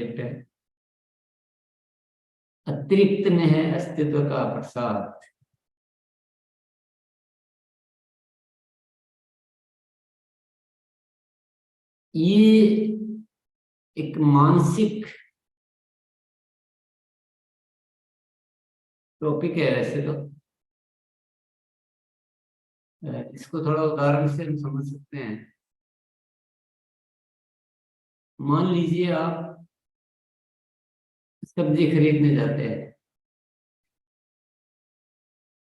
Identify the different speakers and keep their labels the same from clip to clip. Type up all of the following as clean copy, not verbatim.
Speaker 1: Subject है। अतिरिक्त में है अस्तित्व का प्रसाद। ये एक मानसिक टॉपिक है वैसे तो। इसको थोड़ा उदाहरण से हम समझ सकते हैं। मान लीजिए आप सब्जी खरीदने जाते हैं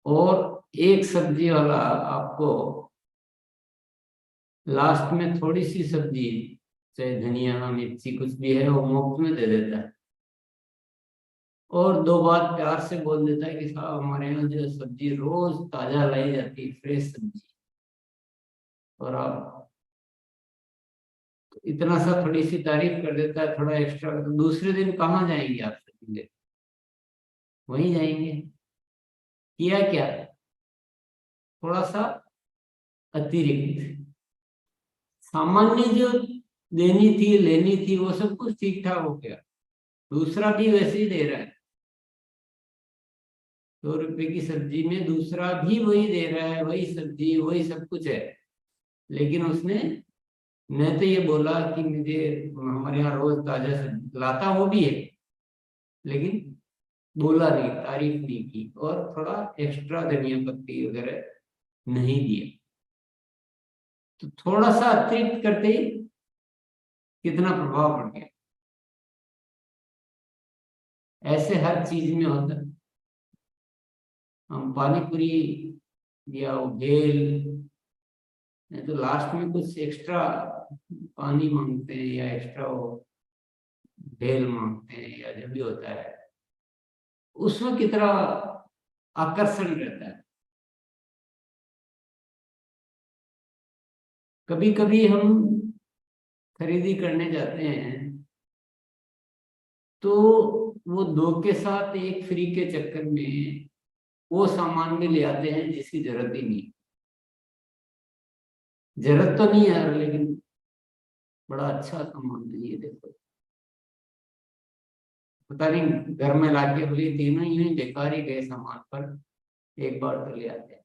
Speaker 1: और एक सब्जी वाला आपको लास्ट में थोड़ी सी सब्जी, चाहे धनिया मिर्ची कुछ भी है, वो मुफ्त में दे देता है और दो बार प्यार से बोल देता है कि साहब हमारे यहाँ जो सब्जी रोज ताजा लाई जाती है, फ्रेश सब्जी। और आप इतना सा थोड़ी सी तारीफ कर देता है, थोड़ा एक्स्ट्रा। तो दूसरे दिन कहाँ जाएंगे आप सब्जी लेने? वहीं जाएंगे। किया क्या? थोड़ा सा अतिरिक्त। सामान्य जो देनी थी लेनी थी वो सब कुछ ठीक ठाक हो गया, दूसरा भी वैसे ही दे रहा है। 2 रुपए की सब्जी में दूसरा भी वही दे रहा है, वही सब्जी वही सब कुछ है। लेकिन उसने मैं तो ये बोला कि मुझे हमारे यहाँ रोज ताजा सब्जी लाता, वो भी है, लेकिन बोला नहीं, तारीफ नहीं की और थोड़ा एक्स्ट्रा धनिया पत्ती वगैरह नहीं दिया। तो थोड़ा सा अतिरिक्त करते ही कितना प्रभाव पड़ गया। ऐसे हर चीज में होता है। हम पानी पूरी या वो भेल, नहीं तो लास्ट में कुछ एक्स्ट्रा पानी मांगते हैं या एक्स्ट्रा वो भेल मांगते हैं या जो भी होता है, उसमें कितना आकर्षण रहता है। कभी कभी हम खरीदी करने जाते हैं तो वो 2 के साथ 1 फ्री के चक्कर में वो सामान भी ले आते हैं जिसकी जरूरत ही नहीं। जरूरत तो नहीं है लेकिन बड़ा अच्छा सामान है, ये देखो। पता नहीं घर में लाके बोली तीनों ही बेकार ही गए सामान, पर एक बार तो ले आते हैं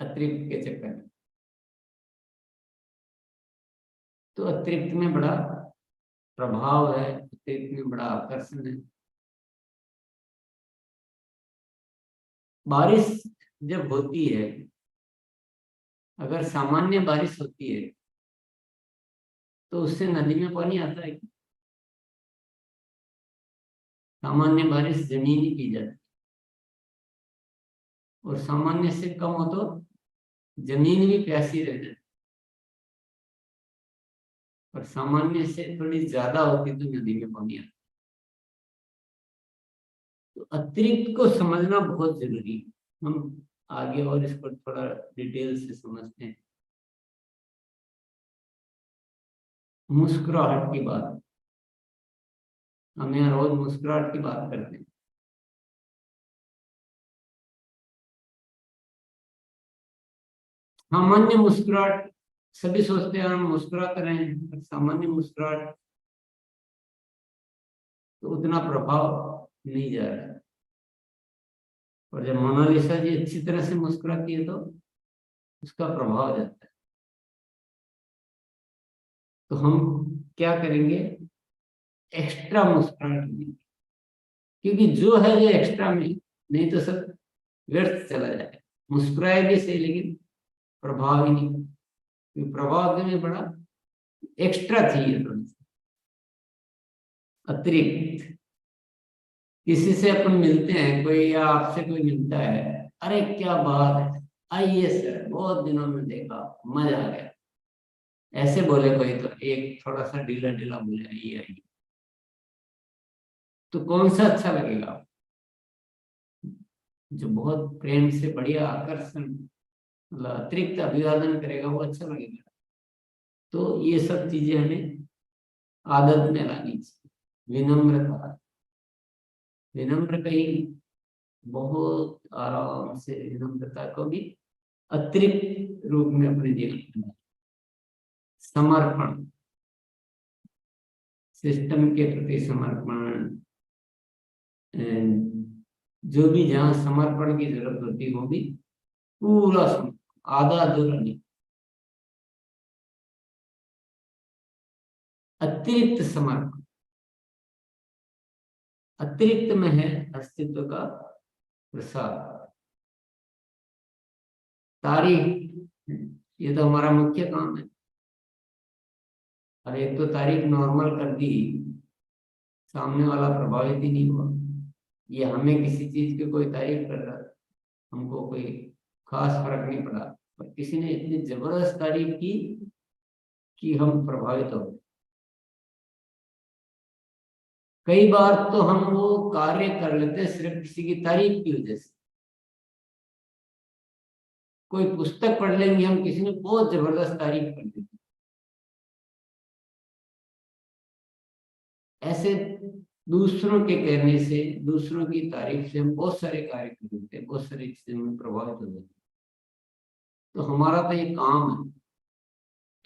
Speaker 1: अतिरिक्त के चक्कर में। तो अतिरिक्त में बड़ा प्रभाव है, अतिरिक्त में बड़ा आकर्षण है। बारिश जब होती है, अगर सामान्य बारिश होती है तो उससे नदी में पानी आता है। सामान्य बारिश जमीन ही पी जाती है और सामान्य से कम हो तो जमीन भी प्यासी रह जाती। और सामान्य से थोड़ी ज्यादा होती तो नदी में पानी आता। तो अतिरिक्त को समझना बहुत जरूरी है। हम आगे और इसको थोड़ा डिटेल से समझते हैं। मुस्कुराहट की बात, हम यहाँ रोज मुस्कुराहट की बात करते हैं। सामान्य मुस्कुराहट, सभी सोचते हैं हम मुस्कुराते रहे हैं, पर सामान्य मुस्कुराहट तो उतना प्रभाव नहीं जा रहा है। और जब मोनालिसा जी अच्छी तरह से मुस्कुराती है तो उसका प्रभाव जाता है। तो हम क्या करेंगे? एक्स्ट्रा मुस्कुराहट देंगे, क्योंकि जो है जो एक्स्ट्रा में, नहीं तो सब व्यर्थ चला जाए। मुस्कुराए भी सही लेकिन प्रभाव ही नहीं, क्योंकि प्रभाव में बड़ा एक्स्ट्रा चाहिए, थोड़ी सी अतिरिक्त। किसी से अपन मिलते हैं, कोई या आपसे कोई मिलता है, अरे क्या बात है, आइए सर, बहुत दिनों में देखा, मजा आ गया, ऐसे बोले कोई तो एक थोड़ा सा ढीला ढीला बोले आइए आइए, तो कौन सा अच्छा लगेगा? जो बहुत प्रेम से बढ़िया आकर्षण मतलब अतिरिक्त अभिवादन करेगा वो अच्छा लगेगा। तो ये सब चीजें हमें आदत में लानी चाहिए। विनम्रता, विनम्र कहीं बहुत आराम से विनम्रता को भी अतिरिक्त रूप में अपने जीवन में। समर्पण, सिस्टम के प्रति समर्पण, जो भी जहाँ समर्पण की जरूरत होती वो भी पूरा आधा अधूरा नहीं। अतिरिक्त समर्पण, अतिरिक्त में है अस्तित्व का प्रसार। तारीफ, ये तो हमारा मुख्य काम है। और एक तो तारीफ नॉर्मल कर दी, सामने वाला प्रभावित ही नहीं हुआ। ये हमें किसी चीज की कोई तारीफ कर रहा, हमको कोई खास फर्क नहीं पड़ा, पर किसी ने इतनी जबरदस्त तारीफ की कि हम प्रभावित हो गए। कई बार तो हम वो कार्य कर लेते हैं सिर्फ किसी की तारीफ की वजह से। कोई पुस्तक पढ़ लेंगे हम, किसी ने बहुत जबरदस्त तारीफ कर दी, ऐसे दूसरों के कहने से, दूसरों की तारीफ से हम बहुत सारे कार्य कर लेते हैं, बहुत सारी चीजें में प्रभावित हो जाते हैं। तो हमारा तो ये काम है।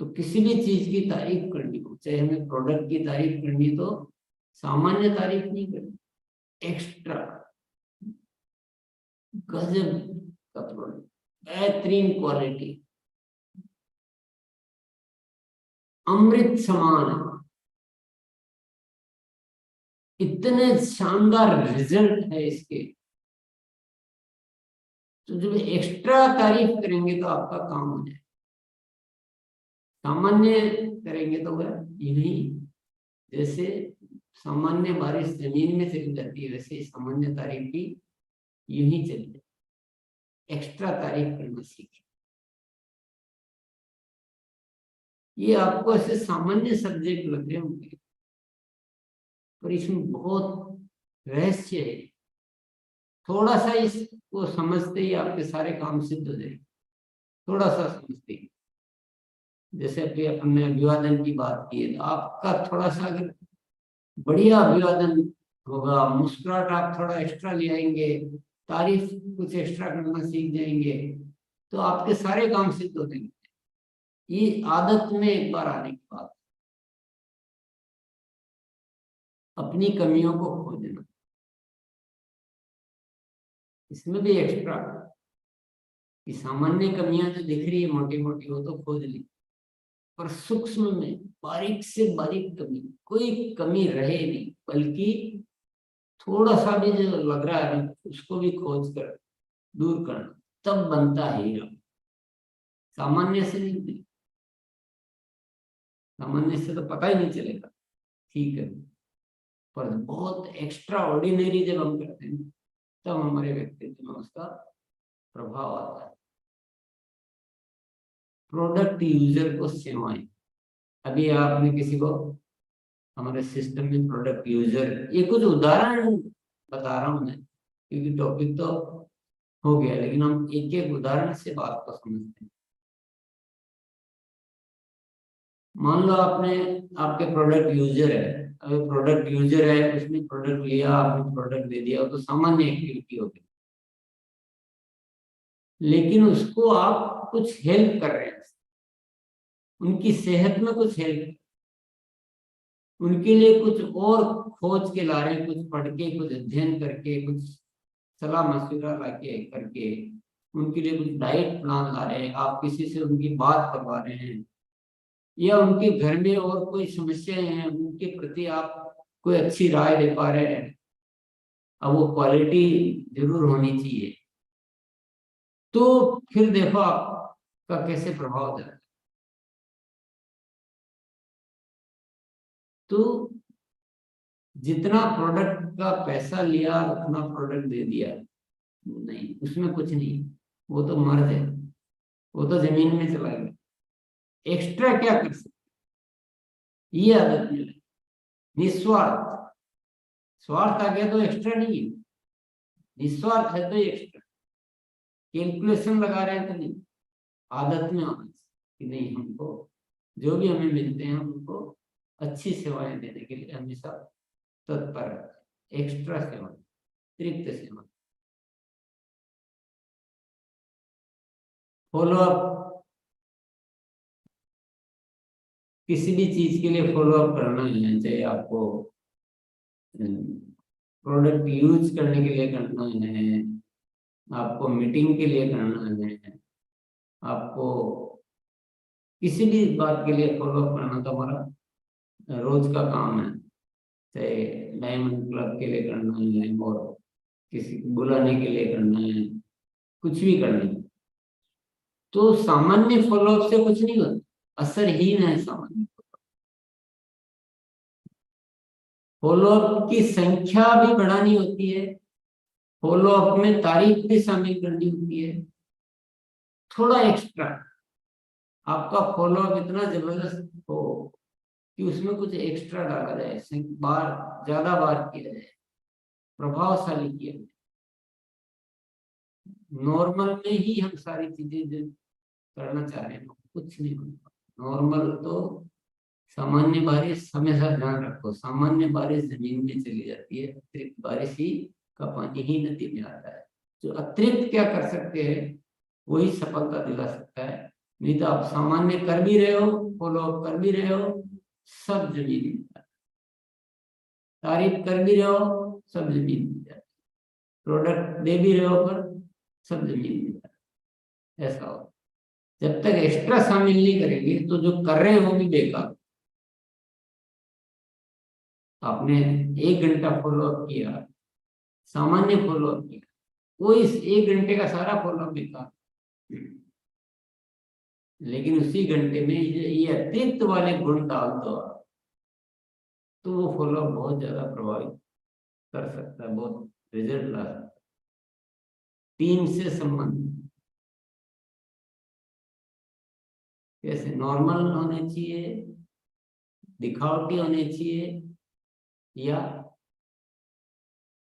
Speaker 1: तो किसी भी चीज की तारीफ करनी हो, चाहे हमें प्रोडक्ट की तारीफ करनी, तो सामान्य तारीफ नहीं करनी, एक्स्ट्रा गजब का प्रोडक्ट, बेहतरीन क्वालिटी, अमृत समान है, इतने शानदार रिजल्ट है इसके। तो जब एक्स्ट्रा तारीफ करेंगे तो आपका काम हो जाए। सामान्य करेंगे तो वह यही, जैसे सामान्य बारिश जमीन में चली जाती है, वैसे सामान्य तारीफ भी यूं ही चली जाए। एक्स्ट्रा तारीफ करना सीखें। ये आपको ऐसे सामान्य सब्जेक्ट लग रहे होंगे, पर इसमें बहुत रहस्य है। थोड़ा सा इसको समझते ही आपके सारे काम सिद्ध हो जाएंगे। थोड़ा सा समझते ही, जैसे अभी अपने अभिवादन की बात की है, तो आपका थोड़ा सा अगर बढ़िया अभिवादन होगा, मुस्कुराहट आप थोड़ा एक्स्ट्रा ले आएंगे, तारीफ कुछ एक्स्ट्रा करना सीख जाएंगे, तो आपके सारे काम सिद्ध हो जाएंगे। ये आदत में एक बार आने के बाद अपनी कमियों को खोजना, इसमें भी एक्स्ट्रा कि सामान्य कमियां जो दिख रही है मोटी मोटी, वो तो खोज ली, पर सूक्ष्म में बारीक से बारीक कमी, कोई कमी रहे नहीं, बल्कि थोड़ा सा भी जो लग रहा है उसको भी खोज कर दूर करना, तब बनता है हीरा। सामान्य से नहीं, सामान्य से तो पता ही नहीं चलेगा, ठीक है, पर बहुत एक्स्ट्रा ऑर्डिनरी जब हम करते हैं, तब हमारे व्यक्तित्व में उसका प्रभाव आता है। प्रोडक्ट यूजर को सेवाएं, अभी आपने किसी को, हमारे सिस्टम में प्रोडक्ट यूजर, ये कुछ उदाहरण बता रहा हूं मैं, क्योंकि टॉपिक तो हो गया, लेकिन हम एक एक उदाहरण से बात को समझते हैं। मान लो आपने, आपके प्रोडक्ट यूजर है, अगर प्रोडक्ट यूजर है, उसने प्रोडक्ट लिया, आपने प्रोडक्ट दे दिया, तो सामान्य एक्टिविटी हो गई। लेकिन उसको आप कुछ हेल्प कर रहे हैं, उनकी सेहत में कुछ हेल्प, उनके लिए कुछ और खोज के ला रहे हैं, कुछ पढ़ के, कुछ अध्ययन करके, कुछ सलाह मशविरा लाके करके, उनके लिए कुछ डाइट प्लान ला रहे हैं, आप किसी से उनकी बात करवा रहे हैं, या उनके घर में और कोई समस्याएं हैं, उनके प्रति आप कोई अच्छी राय दे पा रहे हैं। अब वो क्वालिटी जरूर होनी चाहिए, तो फिर देखो आपका कैसे प्रभाव जाए। तो जितना प्रोडक्ट का पैसा लिया, उतना प्रोडक्ट दे दिया, नहीं, उसमें कुछ नहीं, वो तो मर्ज है, वो तो जमीन में चला गया। एक्स्ट्रा क्या कर सकते, ये आदत मिले, निस्वार्थ। स्वार्थ आ गया तो एक्स्ट्रा नहीं है, निस्वार्थ है तो एक्स्ट्रा। कैलकुलेशन लगा रहे हैं तो नहीं, आदत में होना चाहिए कि नहीं, हमको जो भी हमें मिलते हैं उनको अच्छी सेवाएं देने के लिए हमेशा तत्पर, एक्स्ट्रा सेवा, अतिरिक्त सेवा। फॉलो अप, किसी भी चीज के लिए फॉलो अप करना है, चाहे आपको प्रोडक्ट यूज करने के लिए करना है, आपको मीटिंग के लिए करना है, आपको किसी भी बात के लिए फॉलो अप करना तो हमारा रोज का काम है। चाहे डायमंड क्लब के लिए करना है, और किसी को बुलाने के लिए करना है, कुछ भी करना है, तो सामान्य फॉलोअप से कुछ नहीं होता, असरहीन है सामान्य। फॉलोअप की संख्या भी बढ़ानी होती है, फॉलोअप में तारीफ भी शामिल करनी होती है, थोड़ा एक्स्ट्रा। आपका फॉलोअप इतना जबरदस्त हो कि उसमें कुछ एक्स्ट्रा डाला जाए, बार ज्यादा बार किया जाए, प्रभावशाली किया जाए। नॉर्मल में ही हम सारी चीजें जो करना चाह रहे हैं कुछ नहीं होता। नॉर्मल तो सामान्य बारिश हमेशा ध्यान रखो, सामान्य बारिश जमीन में चली जाती है, अतिरिक्त बारिश ही का पानी ही नदी में आता है। जो अतिरिक्त क्या कर सकते हैं वही सफलता दिला सकता है। नहीं तो आप सामान्य कर भी रहे हो, फॉलो अप कर भी रहे हो, सब जमीन में जाता है। तारीफ कर भी रहे हो, सब जमीन में जाता है। प्रोडक्ट दे भी रहे हो, पर सब जमीन में जाता है। ऐसा हो, जब तक एक्स्ट्रा शामिल नहीं करेंगे तो जो कर रहे हैं वो भी बेकार। आपने 1 घंटा फॉलो अप किया, सामान्य फॉलो अप किया, वो इस 1 घंटे का सारा फॉलो अप बेकार। लेकिन उसी घंटे में ये अतिरिक्त वाले गुण डाल दो आप, तो वो फॉलो अप बहुत ज्यादा प्रभावित कर सकता है, बहुत रिजल्ट ला सकता है। टीम से संबंध कैसे नॉर्मल होने चाहिए, दिखावटी होने चाहिए, या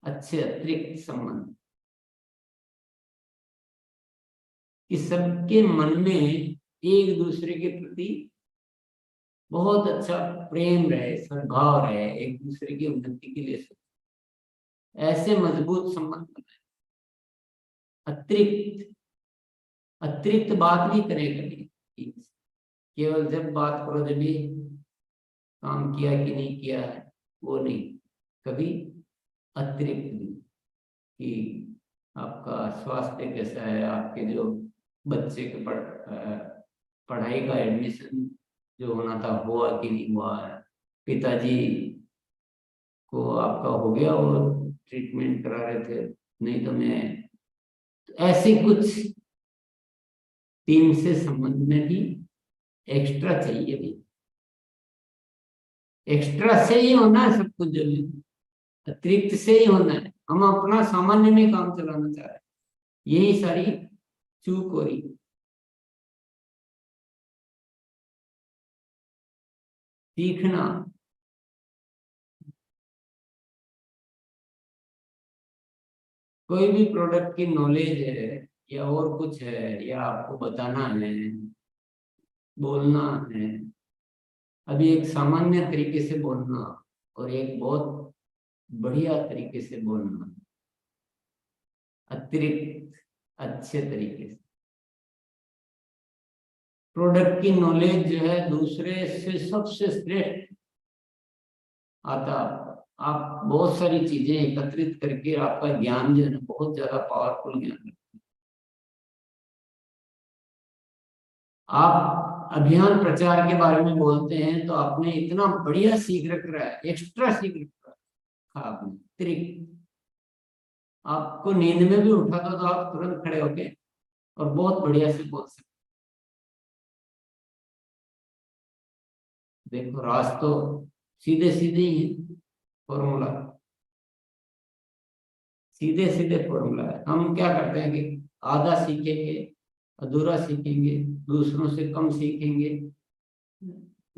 Speaker 1: अच्छे अतिरिक्त संबंध, कि सबके मन में एक दूसरे के प्रति बहुत अच्छा प्रेम रहे, सद्भाव रहे, एक दूसरे की उन्नति के लिए ऐसे मजबूत संबंध बनाए। अतिरिक्त अतिरिक्त बात नहीं करेगा नहीं, केवल जब बात करो जब भी काम किया कि नहीं किया है वो नहीं, कभी अतिरिक्त नहीं, कि आपका स्वास्थ्य कैसा है, आपके जो बच्चे के पढ़ाई का एडमिशन जो होना था हुआ कि नहीं हुआ है, पिताजी को आपका हो गया और ट्रीटमेंट करा रहे थे, नहीं तो मैं, तो ऐसे कुछ टीम से संबंध में भी एक्स्ट्रा चाहिए भी। एक्स्ट्रा से ही होना है सब कुछ, जो अतिरिक्त से ही होना है। हम अपना सामान्य में काम चलाना चाह रहे हैं, यही सारी चूक हो रही। सीखना, कोई भी प्रोडक्ट की नॉलेज है या और कुछ है, या आपको बताना है, बोलना है, अभी एक सामान्य तरीके से बोलना और एक बहुत बढ़िया तरीके से बोलना, अतिरिक्त अच्छे तरीके से। प्रोडक्ट की नॉलेज जो है दूसरे से सबसे श्रेष्ठ आता। आप बहुत सारी चीजें एकत्रित करके आपका ज्ञान जो है ना बहुत ज्यादा पावरफुल ज्ञान है। आप अभियान प्रचार के बारे में बोलते हैं तो आपने इतना बढ़िया सीख रखा है, एक्स्ट्रा सीख रखा है आपने अतिरिक्त। आपको नींद में भी उठा दो तो आप तुरंत खड़े होके और बहुत बढ़िया से बोल सकते। देखो राज तो सीधे सीधे ही है, फॉर्मूला सीधे सीधे फॉर्मूला है। हम क्या करते हैं कि आधा सीखेंगे, अधूरा सीखेंगे, दूसरों से कम सीखेंगे,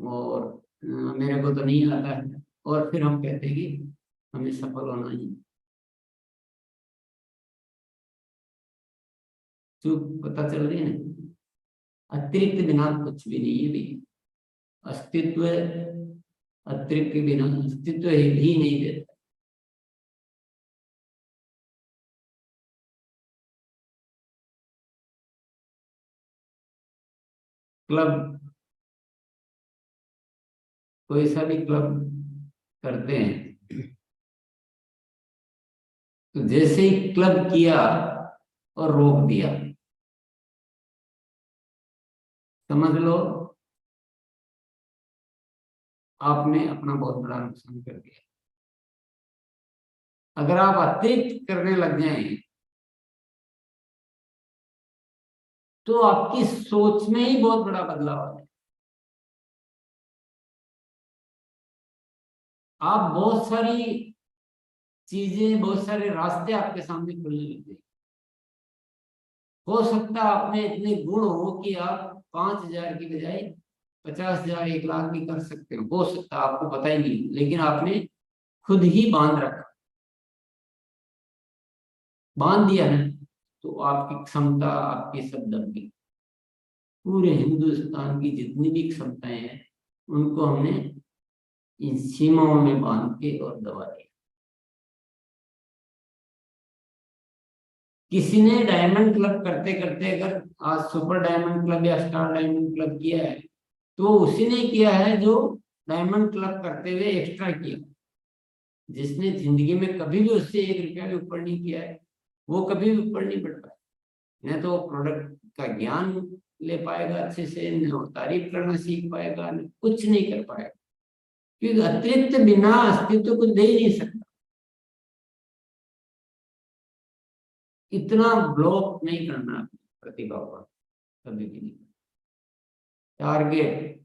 Speaker 1: और मेरे को तो नहीं आता है, और फिर हम कहते हैं कि हमें सफल होना ही। चूक पता चल रही है ना। अतिरिक्त बिना कुछ भी नहीं है भी, अस्तित्व अतिरिक्त के बिना अस्तित्व ही नहीं देता। क्लब कोई सा भी क्लब करते हैं, तो जैसे ही क्लब किया और रोक दिया, समझ लो आपने अपना बहुत बड़ा नुकसान कर दिया। अगर आप अतिरिक्त करने लग जाएं तो आपकी सोच में ही बहुत बड़ा बदलाव है। आप बहुत सारी चीजें, बहुत सारे रास्ते आपके सामने खुलने लग जाएंगे। हो सकता है आप में इतने गुण हो कि आप 5,000 की बजाय 50,000, 1,00,000 भी कर सकते हो सकता है, आपको पता ही नहीं, लेकिन आपने खुद ही बांध रखा, बांध दिया ना, तो आपकी क्षमता, आपकी सब दब गई। पूरे हिंदुस्तान की जितनी भी क्षमताएं हैं उनको हमने इन सीमाओं में बांध के और दबा दिया। किसी ने डायमंड क्लब करते करते अगर आज सुपर डायमंड क्लब या स्टार डायमंड क्लब किया है, तो उसी ने किया है जो डायमंड क्लब करते हुए एक्स्ट्रा किया। जिसने जिंदगी में कभी भी उससे 1 रुपया भी ऊपर नहीं किया है, वो कभी भी ऊपर नहीं बढ़ पाया। न तो प्रोडक्ट का ज्ञान ले पाएगा अच्छे से, न वो तारीफ करना सीख पाएगा, न कुछ नहीं कर पाएगा, क्योंकि अतिरिक्त बिना अस्तित्व को दे ही नहीं सकता। इतना ब्लॉक नहीं करना अपनी प्रतिभा पर कभी भी नहीं। टारगेट,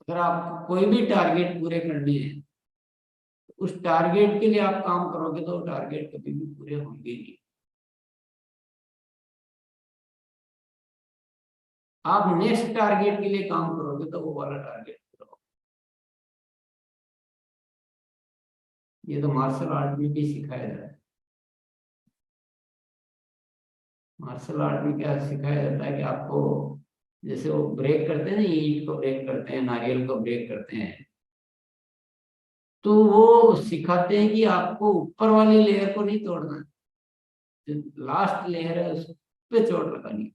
Speaker 1: अगर आपको कोई भी टारगेट पूरे करने हैं, तो उस टारगेट के लिए आप काम करोगे तो टारगेट कभी भी पूरे होंगे नहीं। आप नेक्स्ट टारगेट के लिए काम करोगे तो वो वाला टारगेट पूरा होगा। ये तो मार्शल आर्ट में भी सिखाया जाता है। मार्शल आर्ट में क्या सिखाया जाता है कि आपको, जैसे वो ब्रेक करते हैं ना, ईंट को ब्रेक करते हैं, नारियल को ब्रेक करते हैं, तो वो सिखाते हैं कि आपको ऊपर वाली लेयर को नहीं तोड़ना, जो लास्ट लेयर है उस पे चोट लगानी है।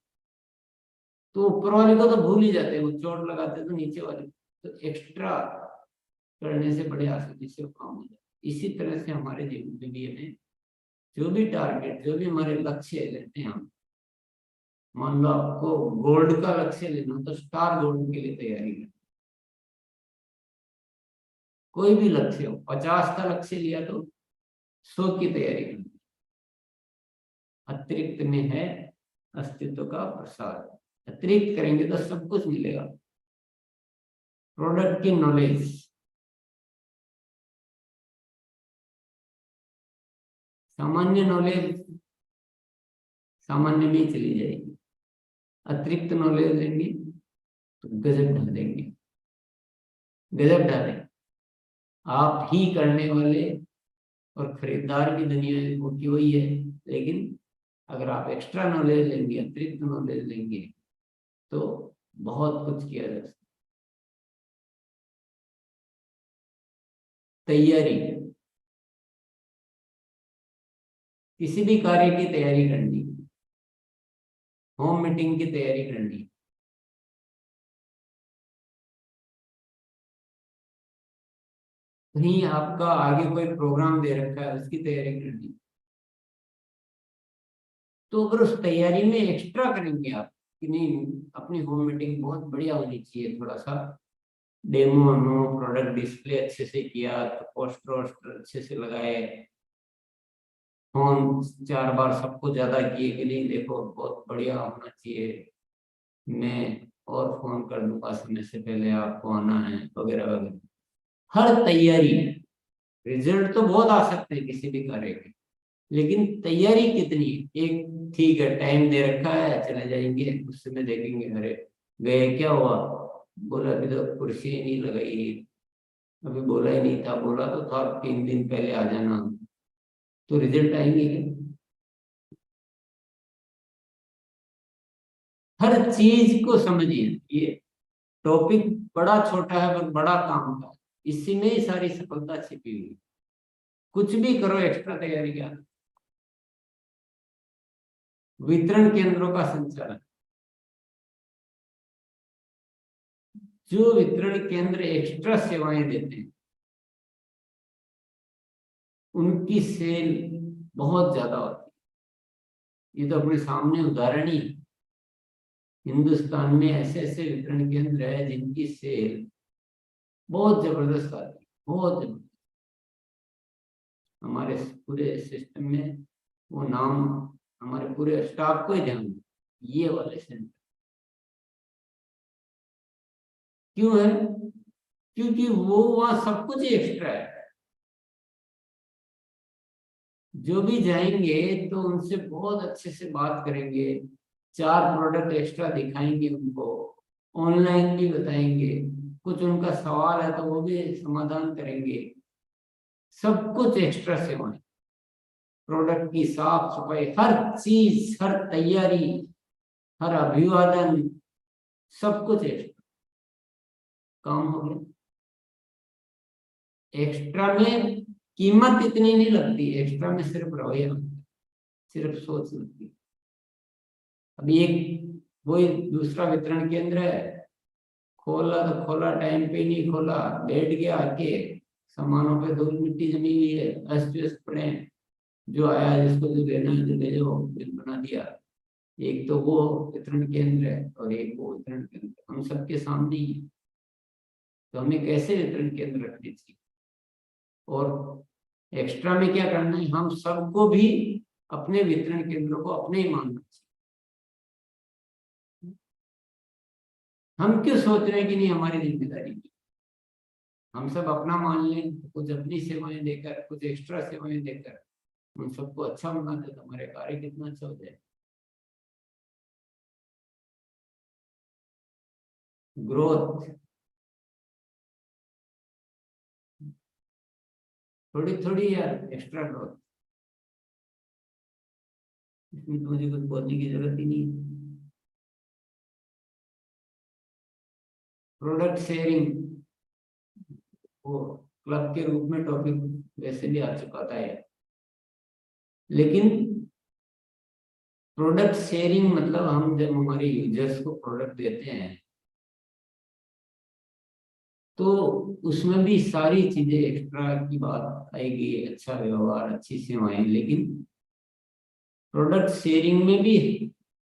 Speaker 1: तो ऊपर वाले को तो भूल ही जाते हैं, वो चोट लगाते हैं तो नीचे वाले, तो एक्स्ट्रा करने से बड़े आसानी से वो काम हो जाता है। इसी तरह से हमारे जीवन में भी हमें जो भी टारगेट, जो भी हमारे लक्ष्य लेते हैं हम, मान लो आपको गोल्ड का लक्ष्य लेना, तो स्टार गोल्ड के लिए तैयारी करना। कोई भी लक्ष्य हो, 50 का लक्ष्य लिया तो 100 की तैयारी करनी। अतिरिक्त में है अस्तित्व का प्रसार। अतिरिक्त करेंगे तो सब कुछ मिलेगा। प्रोडक्ट की नॉलेज, सामान्य नॉलेज सामान्य में ही चली जाएगी। अतिरिक्त नॉलेज लेंगे तो गजब ढा देंगे, गजब ढा देंगे। आप ही करने वाले और खरीदार भी दुनिया की वही है, लेकिन अगर आप एक्स्ट्रा नॉलेज लेंगे, अतिरिक्त नॉलेज लेंगे, तो बहुत कुछ किया जा सकता। तैयारी, किसी भी कार्य की तैयारी करनी, होम मीटिंग की तैयारी करनी, कहीं आपका आगे कोई प्रोग्राम दे रखा है उसकी तैयारी करनी, तो अगर उस तैयारी में एक्स्ट्रा करेंगे आप कि नहीं, अपनी होम मीटिंग बहुत बढ़िया होनी चाहिए, थोड़ा सा डेमो नो, प्रोडक्ट डिस्प्ले अच्छे से किया, तो पोस्टर वोस्टर अच्छे से लगाए, फोन 4 बार सबको ज्यादा किए कि नहीं, देखो बहुत बढ़िया होना चाहिए, मैं और फोन कर दूंगा समय से पहले, आपको आना है, वगैरह वगैरह। हर तैयारी, रिजल्ट तो बहुत आ सकते हैं किसी भी कार्य के, लेकिन तैयारी कितनी है? एक ठीक है, टाइम दे रखा है, चले जाएंगे, उस समय देखेंगे, अरे गए क्या हुआ, बोला अभी तो कुर्सी ही नहीं लगाई, अभी बोला ही नहीं था, बोला तो था 3 दिन पहले आ जाना, तो रिजल्ट आएंगे क्या? हर चीज को समझिए, ये टॉपिक बड़ा छोटा है पर बड़ा काम का, इसी में ही सारी सफलता छिपी हुई। कुछ भी करो, एक्स्ट्रा तैयारी क्या, वितरण केंद्रों का संचालन, जो वितरण केंद्र एक्स्ट्रा सेवाएं देते हैं उनकी सेल बहुत ज्यादा होती है। ये तो अपने सामने उदाहरण ही है। हिंदुस्तान में ऐसे ऐसे वितरण केंद्र है जिनकी सेल बहुत जबरदस्त आती है, बहुत जबरदस्त। हमारे पूरे सिस्टम में वो नाम हमारे पूरे स्टाफ को ही ध्यान ये वाले सेंटर क्यों है? क्योंकि वो वहां सब कुछ एक्स्ट्रा है। जो भी जाएंगे तो उनसे बहुत अच्छे से बात करेंगे, 4 प्रोडक्ट एक्स्ट्रा दिखाएंगे उनको, ऑनलाइन भी बताएंगे, कुछ उनका सवाल है तो वो भी समाधान करेंगे। सब कुछ एक्स्ट्रा सेवाएं, प्रोडक्ट की साफ सफाई, हर चीज, हर तैयारी, हर अभिवादन, सब कुछ एक्स्ट्रा काम हो गया। एक्स्ट्रा में कीमत इतनी नहीं लगती, एक्स्ट्रा में सिर्फ रवैया, सिर्फ सोच लगती है। अभी एक वही दूसरा वितरण केंद्र है, खोला तो खोला, टाइम पे नहीं खोला, बैठ गया आके, सामानों पे धूल मिट्टी जमी हुई है, अस्त व्यस्त पड़े हैं। जो आया जिसको जो लेना है जो ले जाओ, बिल बना दिया। एक तो वो वितरण केंद्र है और एक वो वितरण केंद्र, हम सबके सामने ही है। तो हमें कैसे वितरण केंद्र रखने चाहिए और एक्स्ट्रा में क्या करना है? हम सबको भी अपने वितरण केंद्र को अपने ही मानना चाहिए। हम क्यों सोच रहे हैं कि नहीं हमारी जिम्मेदारी नहीं? हम सब अपना मान लें, कुछ अपनी सेवाएं देकर, कुछ एक्स्ट्रा सेवाएं देकर उन सबको अच्छा बना दे तो हमारे कार्य कितना अच्छा हो जाए। ग्रोथ थोड़ी थोड़ी यार, एक्स्ट्रा ग्रोथ, इसमें तो मुझे कुछ बोलने की जरूरत ही नहीं है। प्रोडक्ट शेयरिंग वो क्लब के रूप में टॉपिक वैसे भी आ चुका था यार, लेकिन प्रोडक्ट शेयरिंग मतलब हम जब हमारे यूजर्स को प्रोडक्ट देते हैं तो उसमें भी सारी चीजें एक्स्ट्रा की बात आएगी, अच्छा व्यवहार, अच्छी सेवाएं। लेकिन प्रोडक्ट शेयरिंग में भी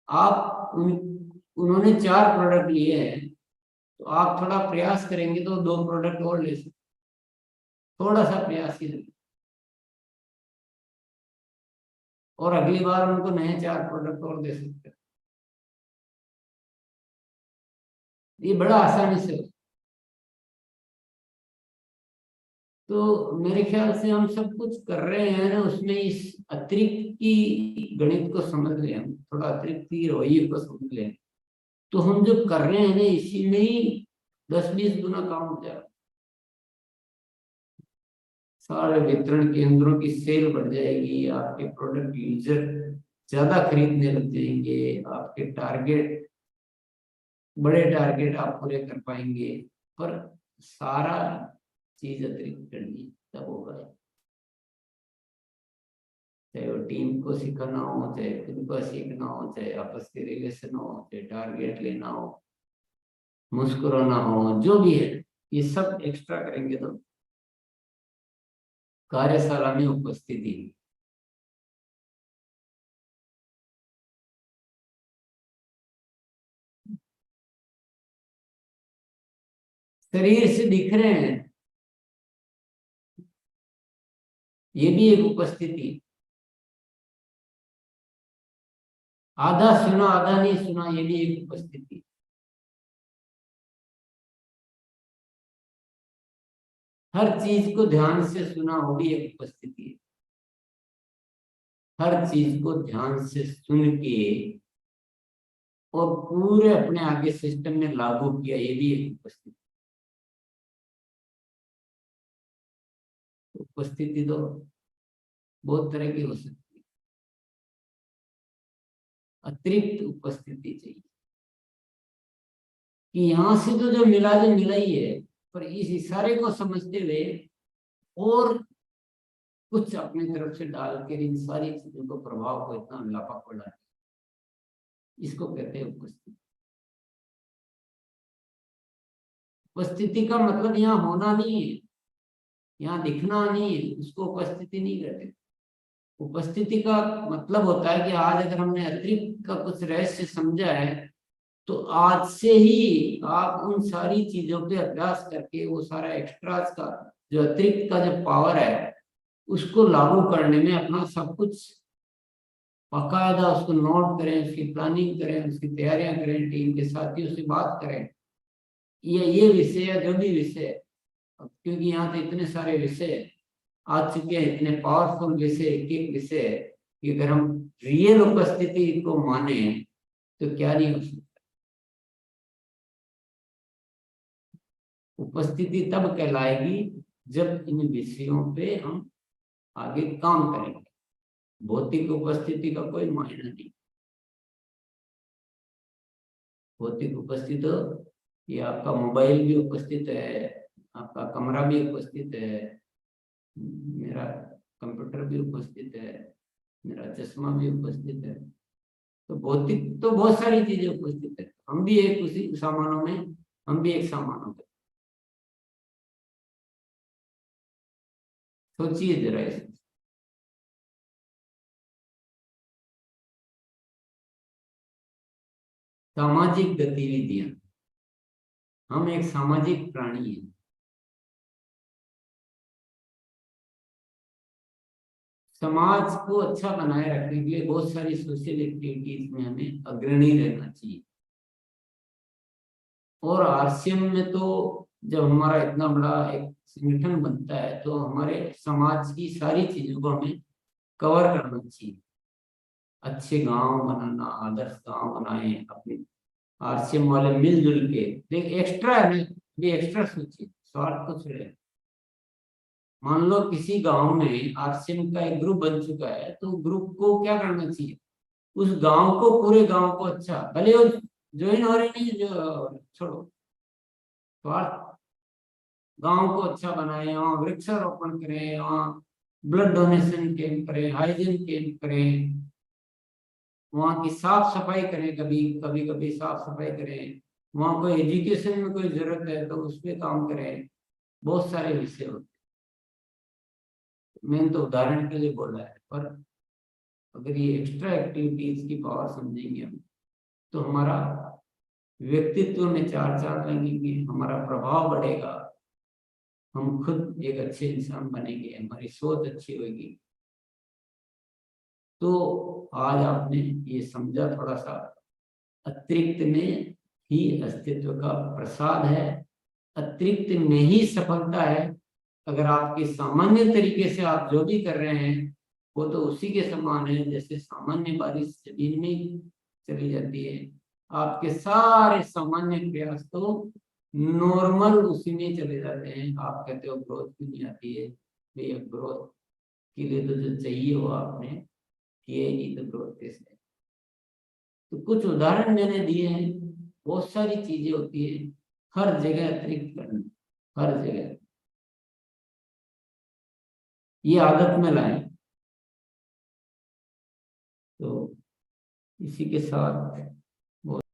Speaker 1: आप उन्होंने 4 प्रोडक्ट लिए हैं तो आप थोड़ा प्रयास करेंगे तो 2 प्रोडक्ट और ले सकते, थोड़ा सा प्रयास ही लगे और अगली बार उनको नए 4 प्रोडक्ट और दे सकते हैं। ये बड़ा आसानी से हो। तो मेरे ख्याल से हम सब कुछ कर रहे हैं ना, उसमें इस अतिरिक्त की गणित को समझ लें, हम थोड़ा अतिरिक्त की रवैये को समझ लें तो हम जो कर रहे हैं ना इसी में ही 10-20 गुना काम हो जाएगा। सारे वितरण केंद्रों की सेल बढ़ जाएगी, आपके प्रोडक्ट यूजर ज्यादा खरीदने लग जाएंगे, आपके टारगेट, बड़े टारगेट आप पूरे कर पाएंगे। पर सारा चीज अतिरिक्त करनी है, तब होगा। चाहे वो टीम को सिखाना हो, चाहे खुद को सीखना हो, चाहे आपस के रिलेशन हो, चाहे टारगेट लेना हो, मुस्कुराना हो, जो भी है, ये सब एक्स्ट्रा करेंगे तो कार्यशाला में उपस्थिति। शरीर से दिख रहे हैं, ये भी एक उपस्थिति। आधा सुना आधा नहीं सुना, ये भी एक उपस्थिति। हर चीज को ध्यान से सुना, वो भी एक उपस्थिति है। हर चीज को ध्यान से सुन के और पूरे अपने आगे सिस्टम में लागू किया, ये भी एक उपस्थिति। उपस्थिति तो बहुत तरह की हो सकती है। अतिरिक्त उपस्थिति चाहिए कि यहाँ से तो जो मिला ही है, पर इस इशारे को समझते हुए और कुछ अपनी तरफ से डाल कर इन सारी चीजों को, प्रभाव को इतना व्यापक बढ़ा, इसको कहते हैं उपस्थिति। उपस्थिति का मतलब यहाँ होना नहीं है, यहाँ दिखना नहीं है, उसको उपस्थिति नहीं कहते। उपस्थिति का मतलब होता है कि आज अगर हमने अतिरिक्त का कुछ रहस्य समझा है, तो आज से ही आप उन सारी चीजों पे अभ्यास करके वो सारा एक्स्ट्रास का जो अतिरिक्त का जो पावर है उसको लागू करने में अपना सब कुछ बाकायदा उसको नोट करें, उसकी प्लानिंग करें, उसकी तैयारियां करें, टीम के साथियों से बात करें। ये विषय है, जो भी विषय है, क्योंकि यहाँ तो इतने सारे विषय आ चुके हैं, इतने पावरफुल विषय, एक एक विषय है कि अगर हम रियल उपस्थिति को माने तो क्या नहीं हो सकता। उपस्थिति तब कहलाएगी जब इन विषयों पे हम आगे काम करेंगे। भौतिक उपस्थिति का कोई मायना नहीं। भौतिक उपस्थित हो, ये आपका मोबाइल भी उपस्थित है, आपका कमरा भी उपस्थित है, मेरा कंप्यूटर भी उपस्थित है, मेरा चश्मा भी उपस्थित है। तो भौतिक तो बहुत सारी चीजें उपस्थित है, हम भी एक उसी सामानों में, हम भी एक सामानों में। सोचिए जरा इसे। सामाजिक गतिविधियां, हम एक सामाजिक प्राणी हैं। समाज को अच्छा बनाए रखने के लिए बहुत सारी सोशल एक्टिविटीज में हमें अग्रणी रहना चाहिए। और आरसीएम में तो जब हमारा इतना बड़ा एक संगठन बनता है तो हमारे समाज की सारी चीजों को हमें कवर करना चाहिए। अच्छे गांव बनाना, आदर्श गांव बनाए अपने आरसीएम वाले मिलजुल के। देख एक्स्ट्रा है ना, ये एक्स्ट्रा सोचिए, स्वार्थ को छोड़े। मान लो किसी गांव में आरसीएम का एक ग्रुप बन चुका है, तो ग्रुप को क्या करना चाहिए, उस गांव को, पूरे गांव को, अच्छा भले वो ज्वाइन हो रहे नहीं, जो छोड़ो स्वार्थ, गांव को अच्छा बनाए, वहाँ वृक्षारोपण करें, वहाँ ब्लड डोनेशन कैंप करें, हाइजीन कैंप करें, वहाँ की साफ सफाई करें, कभी कभी कभी साफ सफाई करें, वहाँ कोई एजुकेशन में कोई जरूरत है तो उस पर काम करें। बहुत सारे विषय होते हैं, मैंने तो उदाहरण के लिए बोला है, पर अगर ये एक्स्ट्रा एक्टिविटीज की पावर समझेंगे हम, तो हमारा व्यक्तित्व में चार चांद लगेंगे, हमारा प्रभाव बढ़ेगा, हम खुद एक अच्छे इंसान बनेंगे, हमारी सोच अच्छी होगी। तो आज आपने ये समझा, थोड़ा सा अतिरिक्त में ही अस्तित्व का प्रसाद है, अतिरिक्त में ही सफलता है। अगर आपके सामान्य तरीके से आप जो भी कर रहे हैं वो तो उसी के समान है जैसे सामान्य बारिश जमीन में चली जाती है। आपके सारे सामान्य प्रयास तो नॉर्मल उसी में चले जाते हैं। आप कहते हो ग्रोथ भी नहीं आती है, भैया ग्रोथ के लिए तो जो चाहिए वो आपने किए ही, तो ग्रोथ कैसे। तो कुछ उदाहरण मैंने दिए हैं, बहुत सारी चीजें होती है, हर जगह अतिरिक्त करना, हर जगह ये आदत में लाएं। तो इसी के साथ